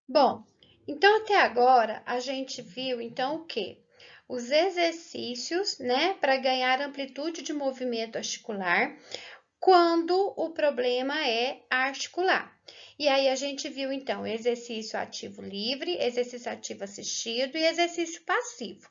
Bom, então até agora a gente viu então o quê? Os exercícios, né, para ganhar amplitude de movimento articular quando o problema é articular. E aí a gente viu então exercício ativo livre, exercício ativo assistido e exercício passivo.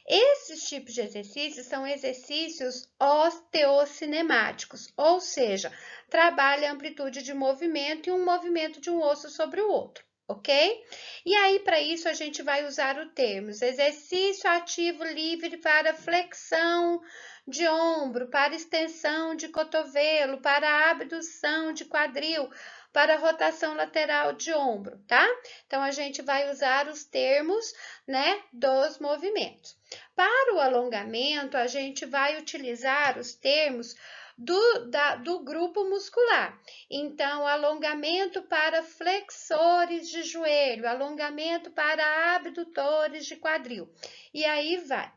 Esses tipos de exercícios são exercícios osteocinemáticos, ou seja, trabalha a amplitude de movimento e um movimento de um osso sobre o outro, ok? E aí, para isso, a gente vai usar o termo exercício ativo livre para flexão de ombro, para extensão de cotovelo, para abdução de quadril, para rotação lateral de ombro, tá? Então, a gente vai usar os termos, né, dos movimentos. Para o alongamento, a gente vai utilizar os termos do grupo muscular. Então, alongamento para flexores de joelho, alongamento para abdutores de quadril. E aí vai.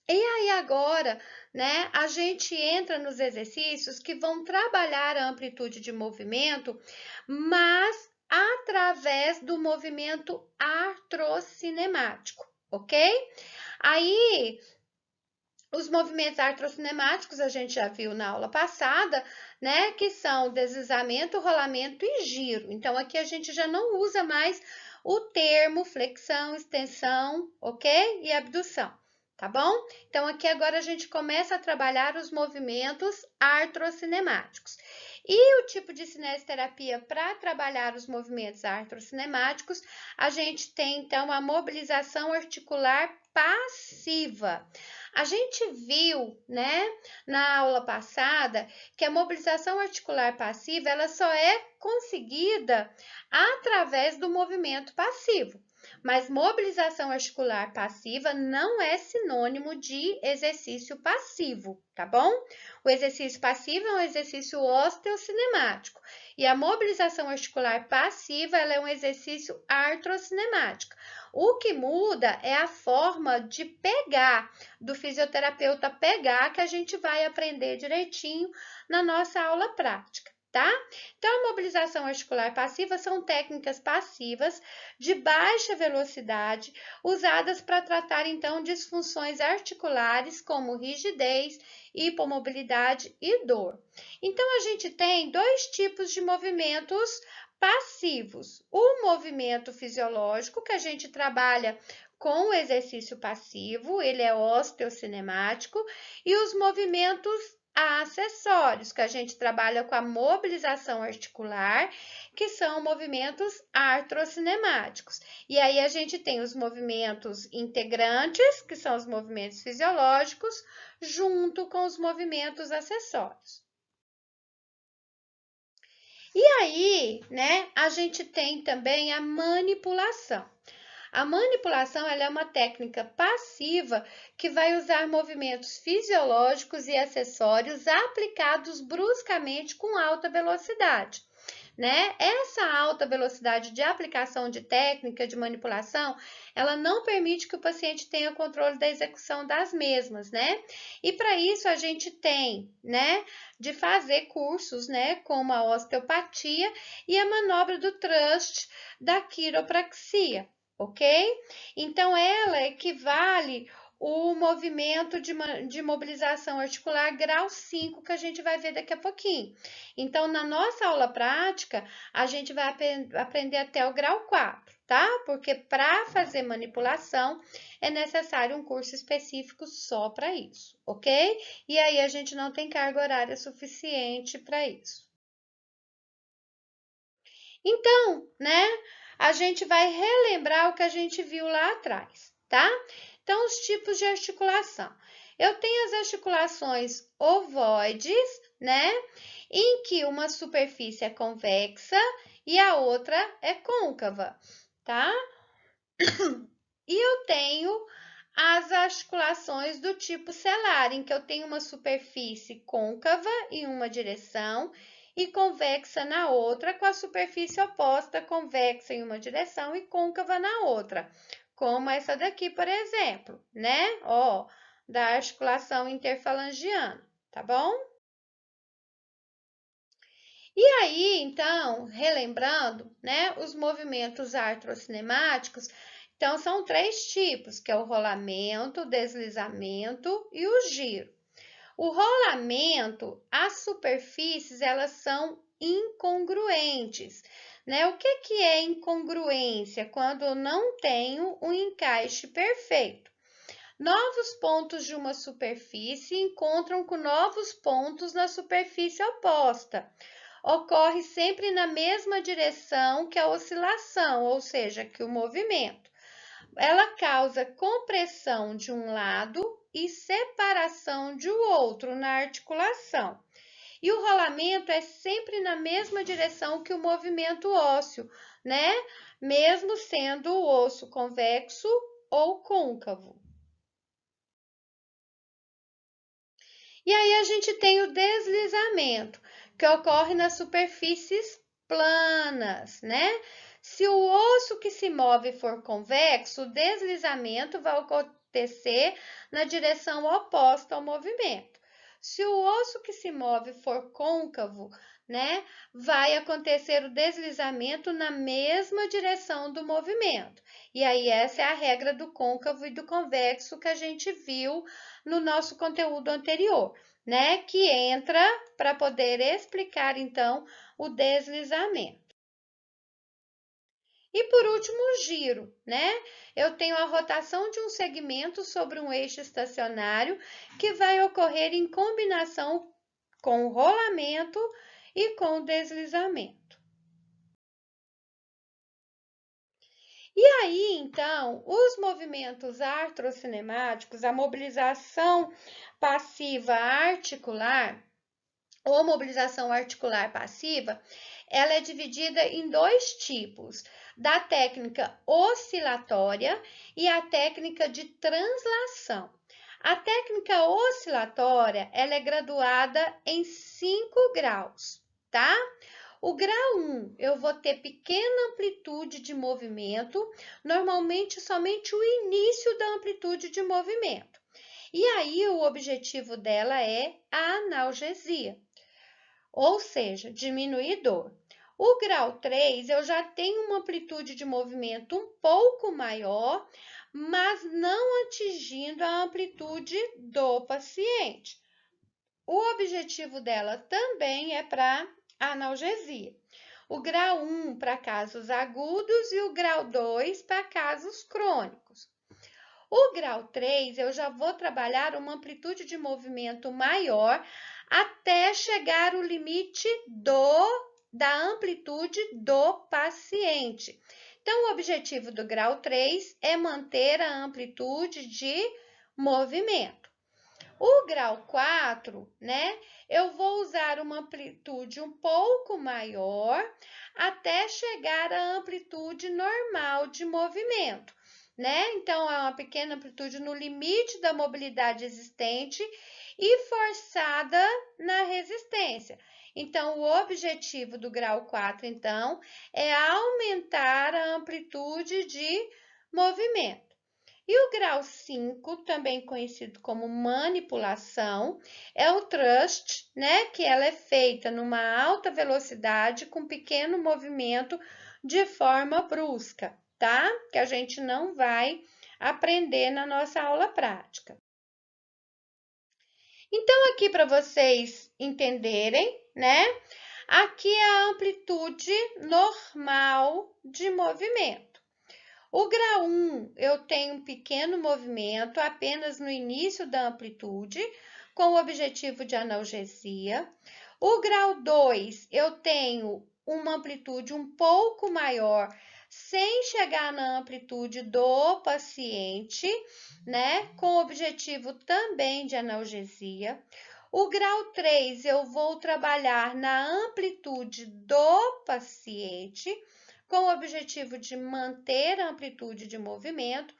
E aí agora, né, a gente entra nos exercícios que vão trabalhar a amplitude de movimento, mas através do movimento artrocinemático, ok? Aí, os movimentos artrocinemáticos a gente já viu na aula passada, né? Que são deslizamento, rolamento e giro. Então, aqui a gente já não usa mais o termo flexão, extensão, ok? E abdução, tá bom? Então, aqui agora a gente começa a trabalhar os movimentos artrocinemáticos. E o tipo de cinesioterapia para trabalhar os movimentos artrocinemáticos, a gente tem então a mobilização articular passiva. A gente viu, né, na aula passada, que a mobilização articular passiva ela só é conseguida através do movimento passivo. Mas mobilização articular passiva não é sinônimo de exercício passivo, tá bom? O exercício passivo é um exercício osteocinemático e a mobilização articular passiva ela é um exercício artrocinemático. O que muda é a forma de pegar, do fisioterapeuta pegar, que a gente vai aprender direitinho na nossa aula prática, tá? Então, a mobilização articular passiva são técnicas passivas de baixa velocidade, usadas para tratar, então, disfunções articulares como rigidez, hipomobilidade e dor. Então, a gente tem dois tipos de movimentos passivos. O movimento fisiológico, que a gente trabalha com o exercício passivo, ele é osteocinemático, e os movimentos acessórios, que a gente trabalha com a mobilização articular, que são movimentos artrocinemáticos. E aí a gente tem os movimentos integrantes, que são os movimentos fisiológicos, junto com os movimentos acessórios. E aí, né, a gente tem também a manipulação. A manipulação ela é uma técnica passiva que vai usar movimentos fisiológicos e acessórios aplicados bruscamente com alta velocidade. Né? Essa alta velocidade de aplicação de técnica de manipulação, ela não permite que o paciente tenha controle da execução das mesmas, né? E para isso a gente tem, né, de fazer cursos, né, como a osteopatia e a manobra do thrust da quiropraxia, ok? Então ela equivale o movimento de mobilização articular grau 5 que a gente vai ver daqui a pouquinho. Então, na nossa aula prática, a gente vai aprender até o grau 4, tá? Porque para fazer manipulação é necessário um curso específico só para isso, ok? E aí a gente não tem carga horária suficiente para isso. Então, né, a gente vai relembrar o que a gente viu lá atrás, tá? Então, os tipos de articulação. Eu tenho as articulações ovoides, né, em que uma superfície é convexa e a outra é côncava, tá? E eu tenho as articulações do tipo celular, em que eu tenho uma superfície côncava em uma direção e convexa na outra, com a superfície oposta convexa em uma direção e côncava na outra, como essa daqui, por exemplo, né? Ó, da articulação interfalangiana, tá bom? E aí, então, relembrando, né, os movimentos artrocinemáticos, então são três tipos, que é o rolamento, o deslizamento e o giro. O rolamento, as superfícies, elas são incongruentes, né? O que é incongruência? Quando eu não tenho um encaixe perfeito. Novos pontos de uma superfície encontram com novos pontos na superfície oposta. Ocorre sempre na mesma direção que a oscilação, ou seja, que o movimento. Ela causa compressão de um lado e separação de outro na articulação. E o rolamento é sempre na mesma direção que o movimento ósseo, né? Mesmo sendo o osso convexo ou côncavo. E aí a gente tem o deslizamento, que ocorre nas superfícies planas, né? Se o osso que se move for convexo, o deslizamento vai acontecer na direção oposta ao movimento. Se o osso que se move for côncavo, né, vai acontecer o deslizamento na mesma direção do movimento. E aí essa é a regra do côncavo e do convexo que a gente viu no nosso conteúdo anterior, né? Que entra para poder explicar então o deslizamento. E por último, o giro, né? Eu tenho a rotação de um segmento sobre um eixo estacionário que vai ocorrer em combinação com o rolamento e com o deslizamento. E aí, então, os movimentos artrocinemáticos, a mobilização passiva articular ou mobilização articular passiva, ela é dividida em dois tipos, da técnica oscilatória e a técnica de translação. A técnica oscilatória, ela é graduada em 5 graus, tá? O grau 1, eu vou ter pequena amplitude de movimento, normalmente somente o início da amplitude de movimento. E aí o objetivo dela é a analgesia, ou seja, diminuir dor. O grau 3, eu já tenho uma amplitude de movimento um pouco maior, mas não atingindo a amplitude do paciente. O objetivo dela também é para analgesia. O grau 1 para casos agudos e o grau 2 para casos crônicos. O grau 3, eu já vou trabalhar uma amplitude de movimento maior até chegar o limite da amplitude do paciente. Então, o objetivo do grau 3 é manter a amplitude de movimento. O grau 4, né? Eu vou usar uma amplitude um pouco maior até chegar à amplitude normal de movimento, né? Então, é uma pequena amplitude no limite da mobilidade existente e forçada na resistência. Então, o objetivo do grau 4, então, é aumentar a amplitude de movimento. E o grau 5, também conhecido como manipulação, é o thrust, né? Que ela é feita numa alta velocidade com pequeno movimento de forma brusca, tá? Que a gente não vai aprender na nossa aula prática. Então, aqui para vocês entenderem, né? Aqui é a amplitude normal de movimento. O grau 1, eu tenho um pequeno movimento apenas no início da amplitude, com o objetivo de analgesia. O grau 2, eu tenho uma amplitude um pouco maior, sem chegar na amplitude do paciente, né? Com o objetivo também de analgesia. O grau 3, eu vou trabalhar na amplitude do paciente, com o objetivo de manter a amplitude de movimento.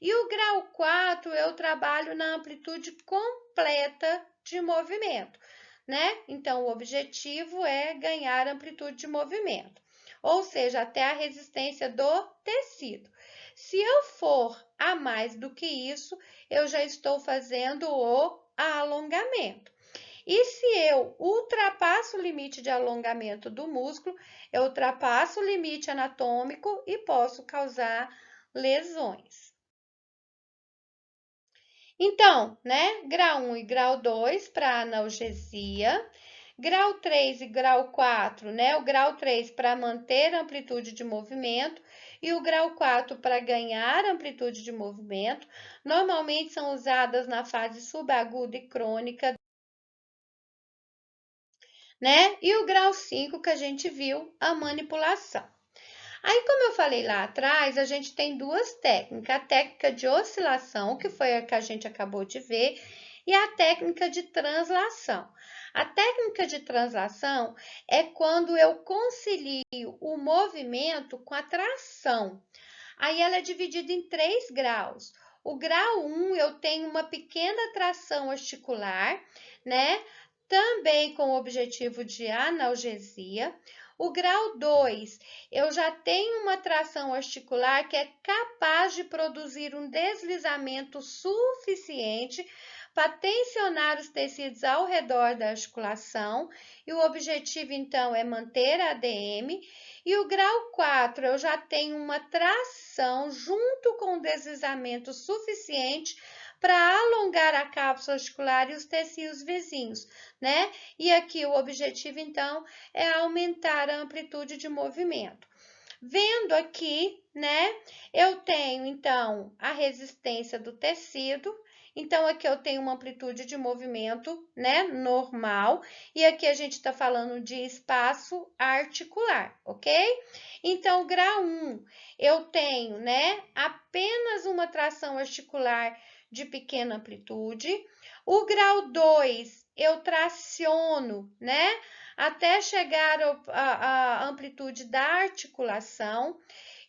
E o grau 4, eu trabalho na amplitude completa de movimento, né? Então, o objetivo é ganhar amplitude de movimento, ou seja, até a resistência do tecido. Se eu for a mais do que isso, eu já estou fazendo o alongamento. E se eu ultrapasso o limite de alongamento do músculo, eu ultrapasso o limite anatômico e posso causar lesões. Então, né, grau 1 e grau 2 para analgesia, grau 3 e grau 4, né, o grau 3 para manter a amplitude de movimento e o grau 4 para ganhar amplitude de movimento, normalmente são usadas na fase subaguda e crônica, né? E o grau 5 que a gente viu, a manipulação. Aí, como eu falei lá atrás, a gente tem duas técnicas: a técnica de oscilação, que foi a que a gente acabou de ver, e a técnica de translação. A técnica de translação é quando eu concilio o movimento com a tração. Aí ela é dividida em 3 graus. O grau 1, eu tenho uma pequena tração articular, né? Também com o objetivo de analgesia. O grau 2, eu já tenho uma tração articular que é capaz de produzir um deslizamento suficiente para tensionar os tecidos ao redor da articulação, e o objetivo então é manter a ADM. E o grau 4, eu já tenho uma tração junto com deslizamento suficiente para alongar a cápsula articular e os tecidos vizinhos, né? E aqui o objetivo, então, é aumentar a amplitude de movimento. Vendo aqui, né, eu tenho, então, a resistência do tecido. Então, aqui eu tenho uma amplitude de movimento, né, normal. E aqui a gente está falando de espaço articular, ok? Então, grau 1, eu tenho, né, apenas uma tração articular de pequena amplitude. O grau 2, eu traciono, né, até chegar à amplitude da articulação.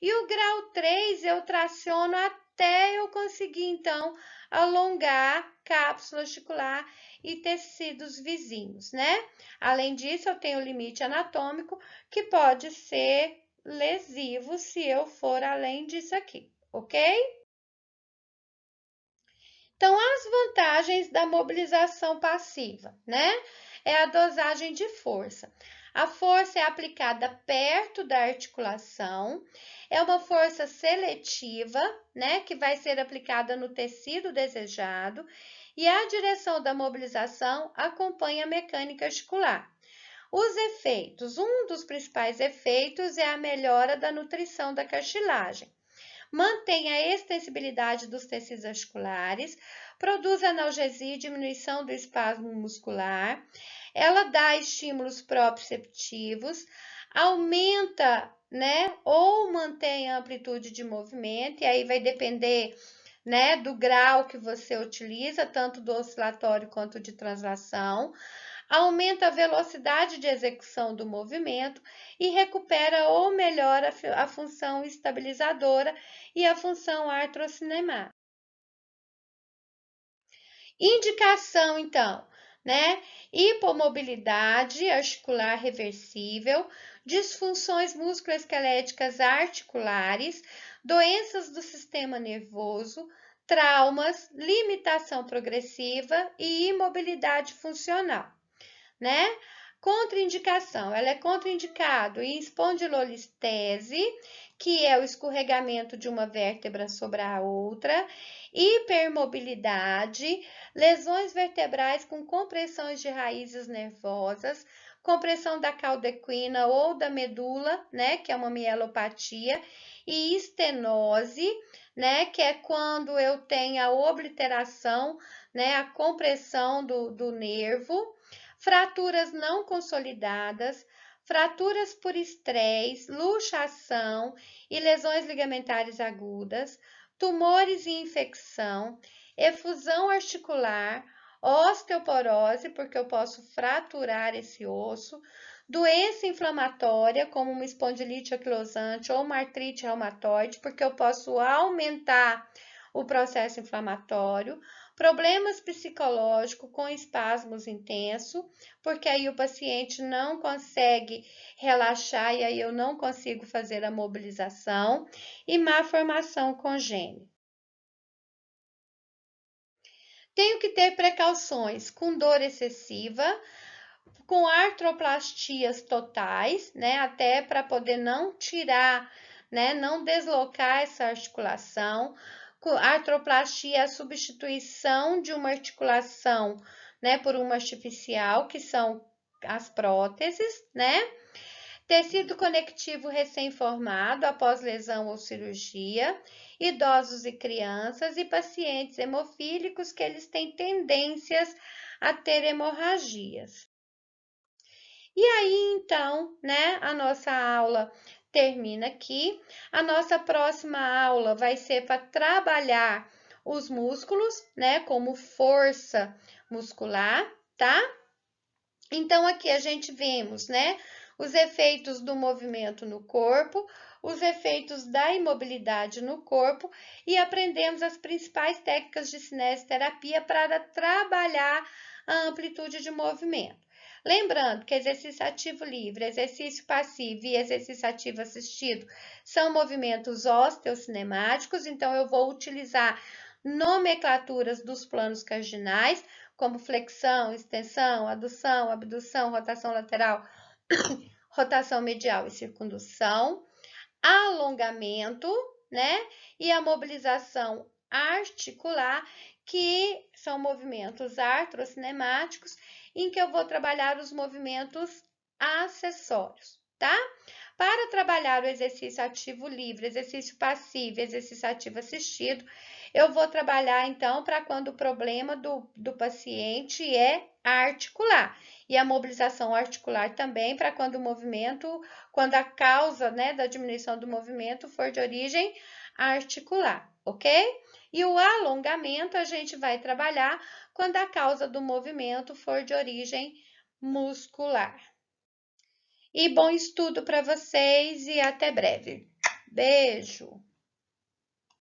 E o grau 3, eu traciono até eu conseguir, então, alongar cápsula articular e tecidos vizinhos, né? Além disso, eu tenho o limite anatômico, que pode ser lesivo se eu for além disso aqui, ok? Então, as vantagens da mobilização passiva, né? É a dosagem de força. A força é aplicada perto da articulação, é uma força seletiva, né? Que vai ser aplicada no tecido desejado, e a direção da mobilização acompanha a mecânica articular. Os efeitos: um dos principais efeitos é a melhora da nutrição da cartilagem. Mantém a extensibilidade dos tecidos articulares, produz analgesia e diminuição do espasmo muscular, ela dá estímulos proprioceptivos, aumenta, né, ou mantém a amplitude de movimento, e aí vai depender, né, do grau que você utiliza, tanto do oscilatório quanto de translação, aumenta a velocidade de execução do movimento e recupera ou melhora a função estabilizadora e a função artrocinemática. Indicação, então, né? Hipomobilidade articular reversível, disfunções musculoesqueléticas articulares, doenças do sistema nervoso, traumas, limitação progressiva e imobilidade funcional, né? Contraindicação, ela é contraindicado em espondilolistese, que é o escorregamento de uma vértebra sobre a outra, hipermobilidade, lesões vertebrais com compressões de raízes nervosas, compressão da cauda equina ou da medula, né, que é uma mielopatia, e estenose, né, que é quando eu tenho a obliteração, né, a compressão do nervo, fraturas não consolidadas, fraturas por estresse, luxação e lesões ligamentares agudas, tumores e infecção, efusão articular, osteoporose, porque eu posso fraturar esse osso, doença inflamatória, como uma espondilite anquilosante ou uma artrite reumatoide, porque eu posso aumentar o processo inflamatório, problemas psicológicos com espasmos intensos, porque aí o paciente não consegue relaxar e aí eu não consigo fazer a mobilização, e má formação congênita. Tenho que ter precauções com dor excessiva, com artroplastias totais, né? Até para poder não tirar, né? Não deslocar essa articulação. Artroplastia é a substituição de uma articulação, né? Por uma artificial, que são as próteses, né? Tecido conectivo recém-formado após lesão ou cirurgia, idosos e crianças e pacientes hemofílicos que eles têm tendências a ter hemorragias. E aí, então, né, a nossa aula termina aqui. A nossa próxima aula vai ser para trabalhar os músculos, né, como força muscular, tá? Então, aqui a gente vemos, né, os efeitos do movimento no corpo, os efeitos da imobilidade no corpo e aprendemos as principais técnicas de cinesioterapia para trabalhar a amplitude de movimento. Lembrando que exercício ativo livre, exercício passivo e exercício ativo assistido são movimentos osteocinemáticos, então eu vou utilizar nomenclaturas dos planos cardinais, como flexão, extensão, adução, abdução, rotação lateral, rotação medial e circundução, alongamento, né? E a mobilização articular, que são movimentos artrocinemáticos, em que eu vou trabalhar os movimentos acessórios, tá? Para trabalhar o exercício ativo livre, exercício passivo, exercício ativo assistido, eu vou trabalhar então para quando o problema do paciente é articular. E a mobilização articular também para quando o movimento, quando a causa, né, da diminuição do movimento for de origem articular, ok? E o alongamento a gente vai trabalhar quando a causa do movimento for de origem muscular. E bom estudo para vocês e até breve. Beijo!